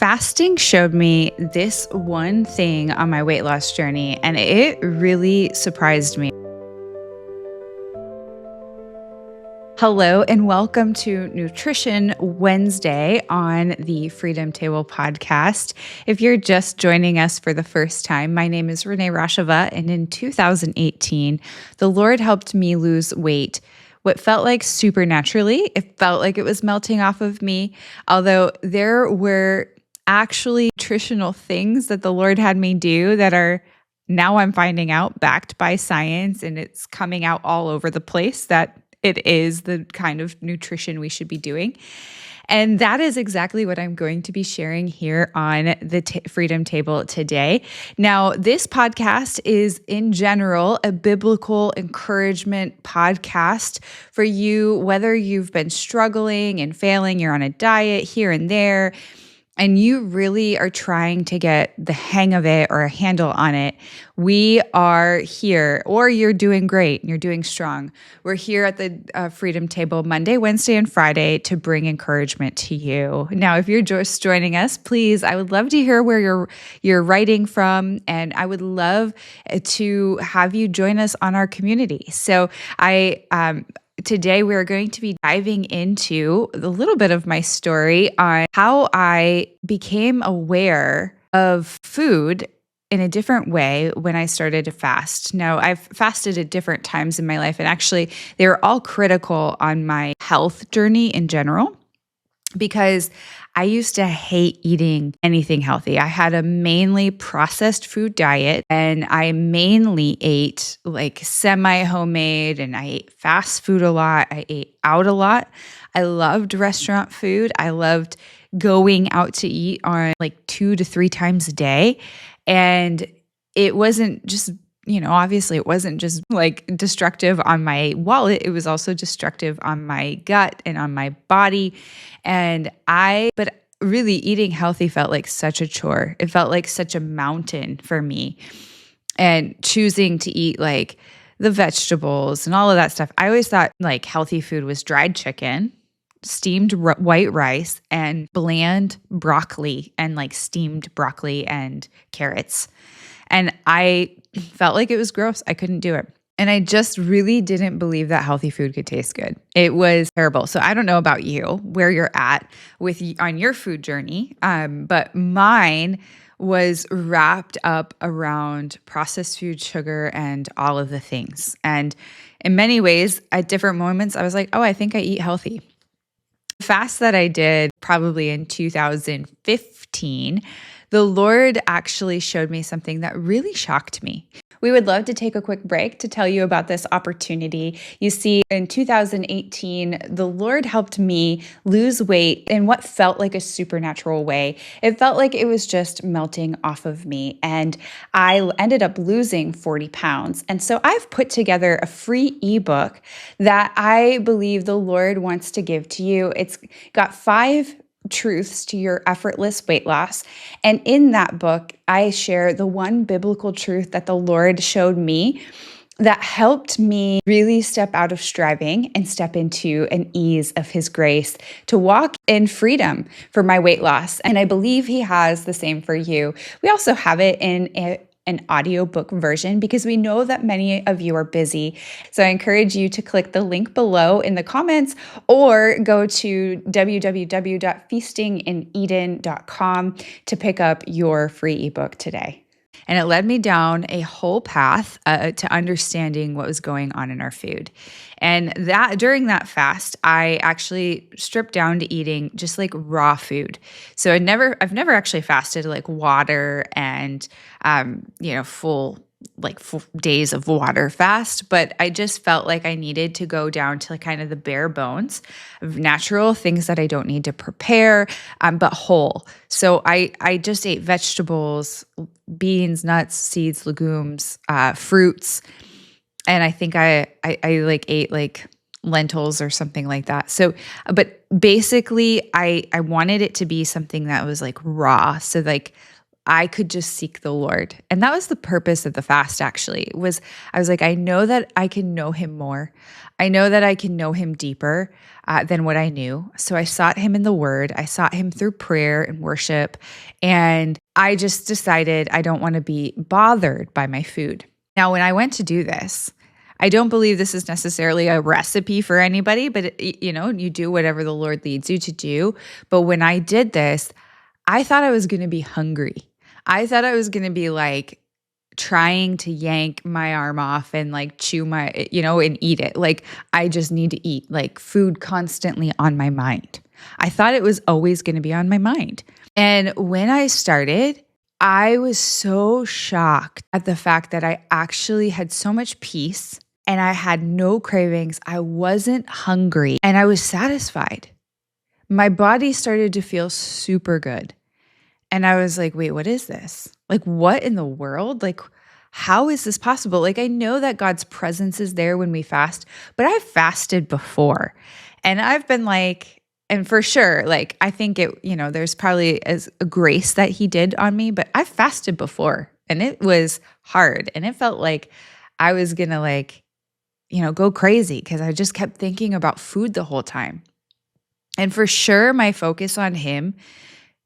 Fasting showed me this one thing on my weight loss journey, and it really surprised me. Hello, and welcome to Nutrition Wednesday on the Freedom Table podcast. If you're just joining us for the first time, my name is Renee Rashava, and in 2018, the Lord helped me lose weight. What felt like supernaturally, it felt like it was melting off of me, although there were actually nutritional things that the Lord had me do that are now I'm finding out backed by science, and it's coming out all over the place that it is the kind of nutrition we should be doing. And that is exactly what I'm going to be sharing here on the Freedom Table today. Now, this podcast is in general a biblical encouragement podcast for you, whether you've been struggling and failing, you're on a diet here and there, and you really are trying to get the hang of it or a handle on it. We are here, or you're doing great and you're doing strong. We're here at the Freedom Table Monday, Wednesday, and Friday to bring encouragement to you. Now, if you're just joining us, please, I would love to hear where you're writing from, and I would love to have you join us on our community. So today, we're going to be diving into a little bit of my story on how I became aware of food in a different way when I started to fast. Now, I've fasted at different times in my life, and actually, they were all critical on my health journey in general, because I used to hate eating anything healthy. I had a mainly processed food diet, and I mainly ate like semi-homemade, and I ate fast food a lot. I ate out a lot. I loved restaurant food. I loved going out to eat on like 2 to 3 times a day. And it wasn't just obviously it wasn't just like destructive on my wallet. It was also destructive on my gut and on my body. But really eating healthy felt like such a chore. It felt like such a mountain for me. And choosing to eat like the vegetables and all of that stuff. I always thought like healthy food was dried chicken, steamed white rice, and bland broccoli, and like steamed broccoli and carrots. And I felt like it was gross. I couldn't do it. And I just really didn't believe that healthy food could taste good. It was terrible. So I don't know about you, where you're at on your food journey, but mine was wrapped up around processed food, sugar, and all of the things. And in many ways, at different moments, I was like, oh, I think I eat healthy. The fast that I did probably in 2015, the Lord actually showed me something that really shocked me. We would love to take a quick break to tell you about this opportunity. You see, in 2018, the Lord helped me lose weight in what felt like a supernatural way. It felt like it was just melting off of me, and I ended up losing 40 pounds. And so I've put together a free ebook that I believe the Lord wants to give to you. It's got 5 truths to your effortless weight loss. And in that book, I share the one biblical truth that the Lord showed me that helped me really step out of striving and step into an ease of His grace to walk in freedom for my weight loss. And I believe He has the same for you. We also have it in an audiobook version because we know that many of you are busy. So I encourage you to click the link below in the comments or go to www.feastingineden.com to pick up your free ebook today. And it led me down a whole path to understanding what was going on in our food. And that during that fast, I actually stripped down to eating just like raw food. So I've never actually fasted like water and full days of water fast, but I just felt like I needed to go down to like kind of the bare bones of natural things that I don't need to prepare, but whole. So I just ate vegetables, beans, nuts, seeds, legumes, fruits, and I think I like ate like lentils or something like that. So, but basically, I wanted it to be something that was like raw, so like I could just seek the Lord. And that was the purpose of the fast, actually, I was like, I know that I can know Him more. I know that I can know him deeper than what I knew. So I sought him in the word. I sought him through prayer and worship. And I just decided I don't want to be bothered by my food. Now, when I went to do this, I don't believe this is necessarily a recipe for anybody, but you do whatever the Lord leads you to do. But when I did this, I thought I was going to be hungry. I thought I was going to be like trying to yank my arm off and like chew and eat it. Like I just need to eat, like food constantly on my mind. I thought it was always going to be on my mind. And when I started, I was so shocked at the fact that I actually had so much peace and I had no cravings. I wasn't hungry and I was satisfied. My body started to feel super good. And I was like, wait, what is this? Like, what in the world? Like, how is this possible? Like, I know that God's presence is there when we fast, but I've fasted before. And I've been like, and for sure, like, I think there's probably a grace that he did on me, but I've fasted before and it was hard. And it felt like I was going to go crazy because I just kept thinking about food the whole time. And for sure, my focus on him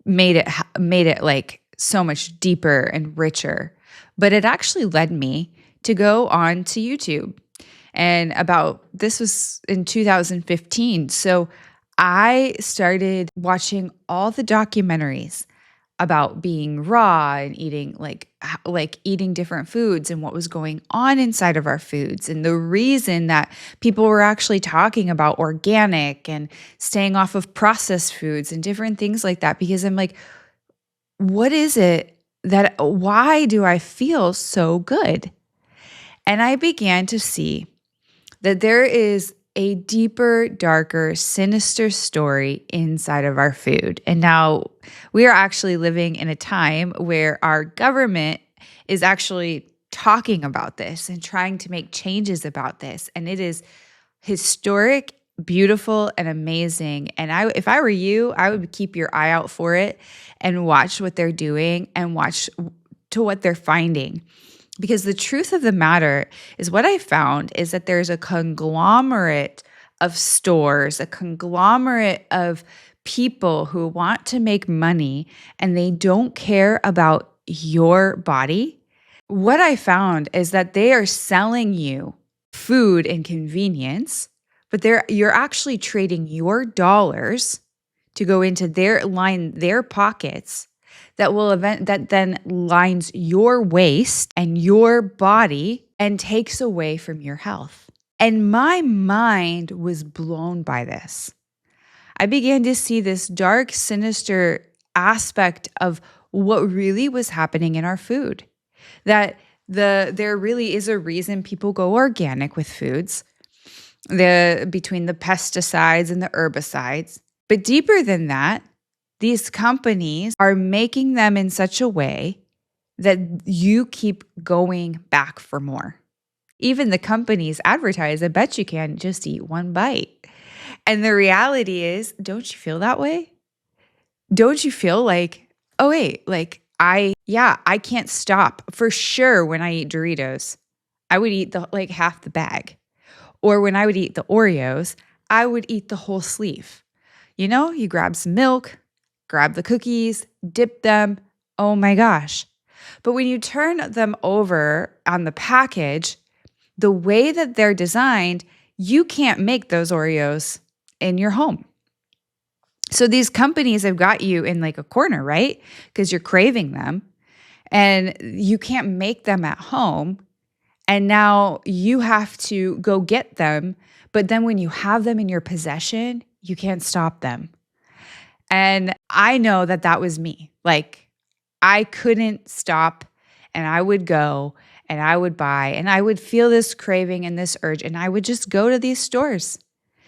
made it like so much deeper and richer. But it actually led me to go on to YouTube. And this was in 2015. So I started watching all the documentaries about being raw and eating like eating different foods and what was going on inside of our foods, and the reason that people were actually talking about organic and staying off of processed foods and different things like that, because I'm like, what is it why do I feel so good? And I began to see that there is a deeper, darker, sinister story inside of our food. And now we are actually living in a time where our government is actually talking about this and trying to make changes about this. And it is historic, beautiful, and amazing. And if I were you, I would keep your eye out for it and watch what they're doing and watch to what they're finding. Because the truth of the matter is, what I found is that there's a conglomerate of stores, a conglomerate of people who want to make money and they don't care about your body. What I found is that they are selling you food and convenience, but you're actually trading your dollars to go into their pockets that then lines your waist and your body and takes away from your health. And my mind was blown by this. I began to see this dark, sinister aspect of what really was happening in our food. That there really is a reason people go organic with foods, between the pesticides and the herbicides. But deeper than that, these companies are making them in such a way that you keep going back for more. Even the companies advertise, I bet you can just eat one bite. And the reality is, don't you feel that way? Don't you feel like, oh wait, like I can't stop. For sure, when I eat Doritos, I would eat half the bag. Or when I would eat the Oreos, I would eat the whole sleeve. You grab some milk, grab the cookies, dip them. Oh my gosh. But when you turn them over on the package, the way that they're designed, you can't make those Oreos in your home. So these companies have got you in like a corner, right? Because you're craving them and you can't make them at home. And now you have to go get them. But then when you have them in your possession, you can't stop them. And I know that was me. Like, I couldn't stop, and I would go and I would buy, and I would feel this craving and this urge, and I would just go to these stores.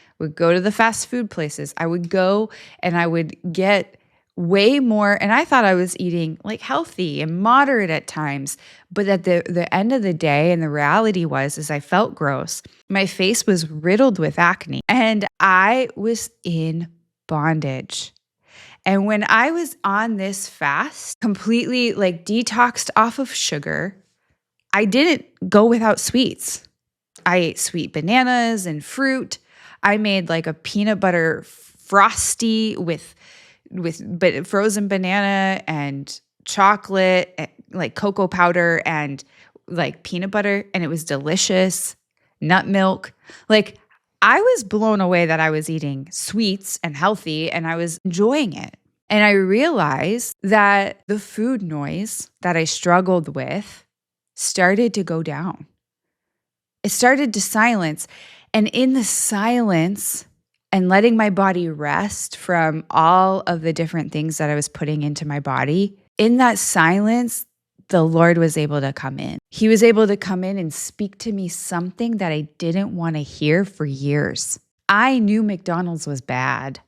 I would go to the fast food places. I would go and I would get way more, and I thought I was eating like healthy and moderate at times, but at the end of the day, and the reality is I felt gross. My face was riddled with acne, and I was in bondage. And when I was on this fast, completely like detoxed off of sugar, I didn't go without sweets. I ate sweet bananas and fruit. I made like a peanut butter frosty with frozen banana and chocolate, like cocoa powder and like peanut butter, and it was delicious. Nut milk. Like I was blown away that I was eating sweets and healthy and I was enjoying it. And I realized that the food noise that I struggled with started to go down. It started to silence. And in the silence and letting my body rest from all of the different things that I was putting into my body, in that silence, the Lord was able to come in. He was able to come in and speak to me something that I didn't want to hear for years. I knew McDonald's was bad.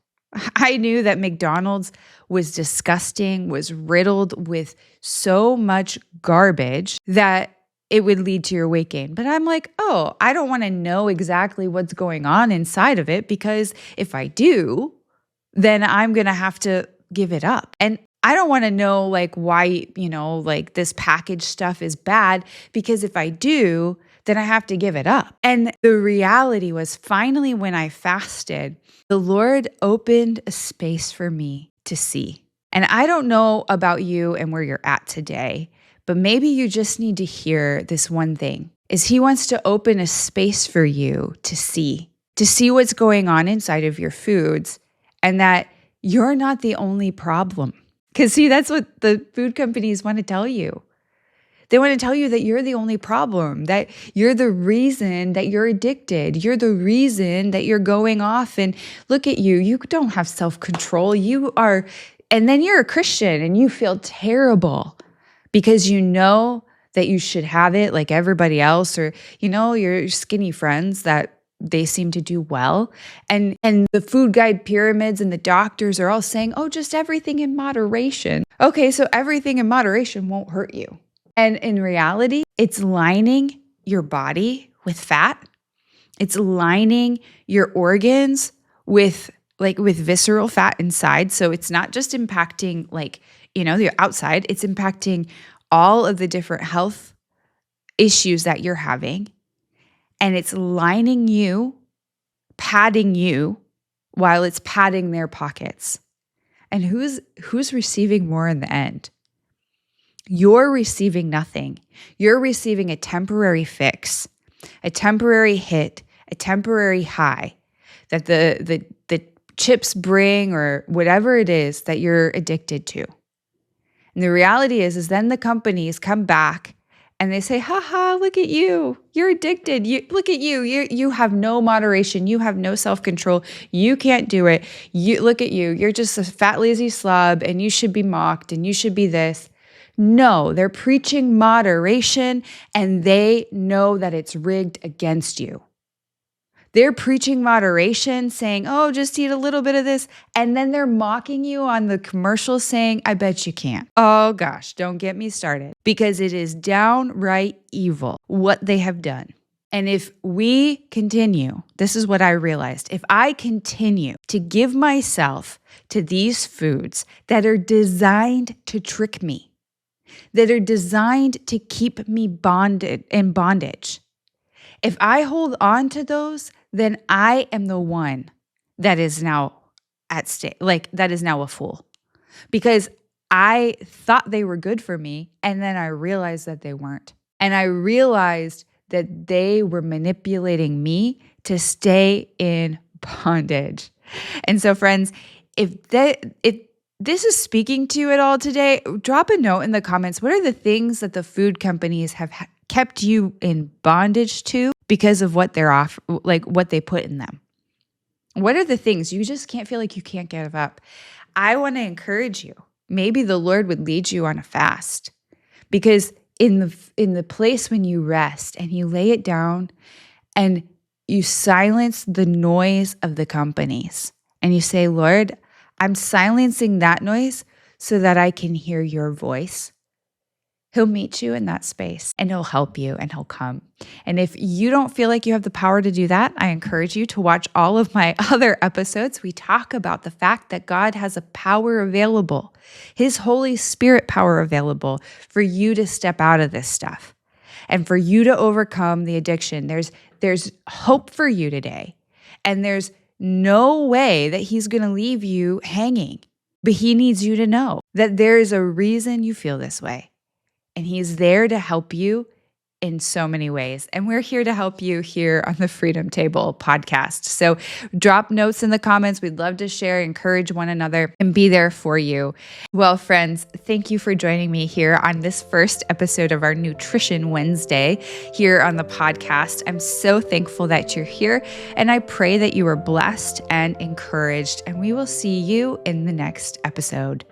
I knew that McDonald's was disgusting, was riddled with so much garbage that it would lead to your weight gain. But I'm like, oh, I don't want to know exactly what's going on inside of it, because if I do, then I'm going to have to give it up. And I don't want to know like why, like this packaged stuff is bad, because if I do, then I have to give it up. And the reality was, finally, when I fasted, the Lord opened a space for me to see. And I don't know about you and where you're at today, but maybe you just need to hear this one thing, is He wants to open a space for you to see what's going on inside of your foods, and that you're not the only problem. Because see, that's what the food companies want to tell you. They want to tell you that you're the only problem, that you're the reason that you're addicted. You're the reason that you're going off, and look at you. You don't have self-control. And then you're a Christian and you feel terrible because you know that you should have it like everybody else, or your skinny friends that they seem to do well. And the food guide pyramids and the doctors are all saying, oh, just everything in moderation. Okay, so everything in moderation won't hurt you. And in reality, it's lining your body with fat. It's lining your organs with visceral fat inside. So it's not just impacting the outside, it's impacting all of the different health issues that you're having. And it's lining you, padding you, while it's padding their pockets. And who's receiving more in the end? You're receiving nothing. You're receiving a temporary fix, a temporary hit, a temporary high that the chips bring, or whatever it is that you're addicted to. And the reality is then the companies come back and they say, haha, look at you. You're addicted. Look at you. You have no moderation. You have no self-control. You can't do it. Look at you. You're just a fat, lazy slob, and you should be mocked, and you should be this. No, they're preaching moderation, and they know that it's rigged against you. They're preaching moderation, saying, oh, just eat a little bit of this. And then they're mocking you on the commercial saying, I bet you can't. Oh gosh, don't get me started, because it is downright evil what they have done. And if we continue, this is what I realized. If I continue to give myself to these foods that are designed to trick me, that are designed to keep me bonded in bondage, if I hold on to those, then I am the one that is now at stake, that is now a fool. Because I thought they were good for me, and then I realized that they weren't. And I realized that they were manipulating me to stay in bondage. And so, friends, if this is speaking to you at all today, drop a note in the comments. What are the things that the food companies have kept you in bondage to because of what they're what they put in them? What are the things you just feel like you can't give up? I want to encourage you. Maybe the Lord would lead you on a fast, because in the place when you rest and you lay it down and you silence the noise of the companies and you say, Lord, I'm silencing that noise so that I can hear your voice. He'll meet you in that space, and he'll help you, and he'll come. And if you don't feel like you have the power to do that, I encourage you to watch all of my other episodes. We talk about the fact that God has a power available, his Holy Spirit power available for you to step out of this stuff and for you to overcome the addiction. There's there's hope for you today. And there's no way that he's going to leave you hanging. But he needs you to know that there is a reason you feel this way. And he's there to help you in so many ways. And we're here to help you here on the Freedom Table podcast. So drop notes in the comments. We'd love to share, encourage one another, and be there for you. Well, friends, thank you for joining me here on this first episode of our Nutrition Wednesday here on the podcast. I'm so thankful that you're here, and I pray that you are blessed and encouraged, and we will see you in the next episode.